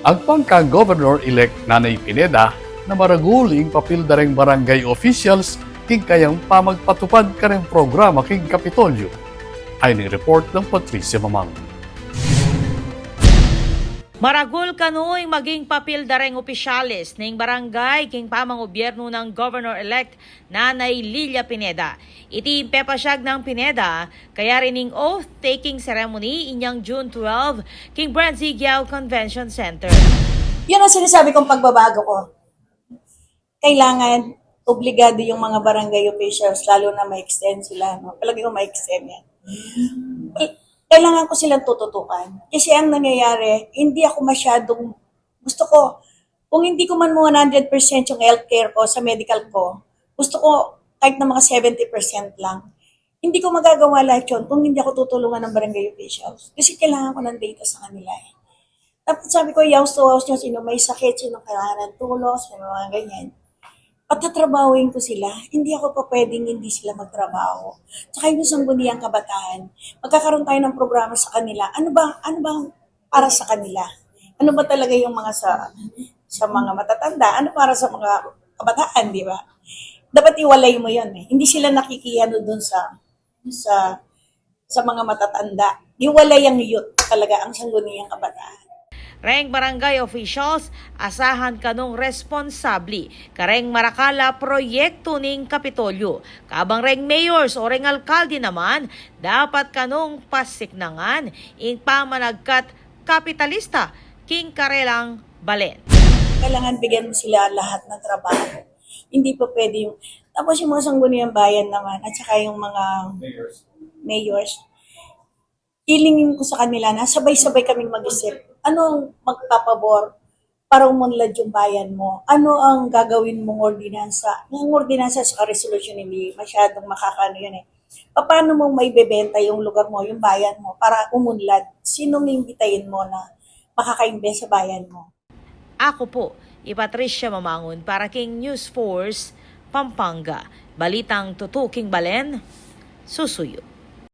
Ang pangka-governor-elect Nanay Pineda na maraguling papildareng barangay officials king kayang pamagpatupad kareng programa king Kapitolyo. Ay ning report ng Patricia Mamang. Maragul kanuy maging papel dareng opisyalis ning barangay king pamang gobyerno ng Governor-elect Nanay Lilia Pineda. Iti pepasyag ng Pineda kaya rin ning oath-taking ceremony inyang June 12 king Branzigiao Convention Center. Yun ang sinasabi kong pagbabago ko. Kailangan obligado yung mga barangay officials, lalo na ma-extend sila. No? Palagi ko ma-extend yan. Kailangan ko silang tututukan. Kasi ang nangyayari, hindi ako masyadong, gusto ko, kung hindi ko man mo 100% yung healthcare ko sa medical ko, gusto ko kahit na mga 70% lang. Hindi ko magagawa lahat yun kung hindi ako tutulungan ng barangay officials. Kasi kailangan ko ng data sa kanila eh. Tapos sabi ko, house to house nyo, sino may sakit, sino kailangan ng tulong, sino mga ganyan. Pagtatrabahuin ko sila, hindi ako pa pwedeng hindi sila magtrabaho. Tsaka yung sangguniang kabataan, magkakaroon tayo ng programa sa kanila. Ano bang para sa kanila? Ano ba talaga yung mga sa mga matatanda? Ano para sa mga kabataan, di ba? Dapat iwalay mo yun eh. Hindi sila nakikiyano dun sa mga matatanda. Iwalay ang youth talaga, ang sangguniang kabataan. Reng barangay officials, asahan kanong responsabli. Kareng marakala proyekto ning Kapitolyo. Kabang reng mayors o reng alkalde naman, dapat kanong pasiknangan ing pamanagkat kapitalista king karelang balen. Kailangan bigyan mo sila lahat ng trabaho. Hindi pa pwede yung... Tapos yung mga sangguniang bayan naman, at saka yung mga mayors, hilingin ko sa kanila na sabay-sabay kaming mag-isip. Ano ang magpapabor para umunlad yung bayan mo? Ano ang gagawin mong ordinansa? Yung ordinansa sa resolution hindi masyadong makakano yun eh. Paano mo maibebenta yung lugar mo, yung bayan mo, para umunlad? Sinong imbitahin mo na makaka-invest sa bayan mo? Ako po, Patricia Mamangon para King News Force, Pampanga. Balitang tutuking balen, susuyo.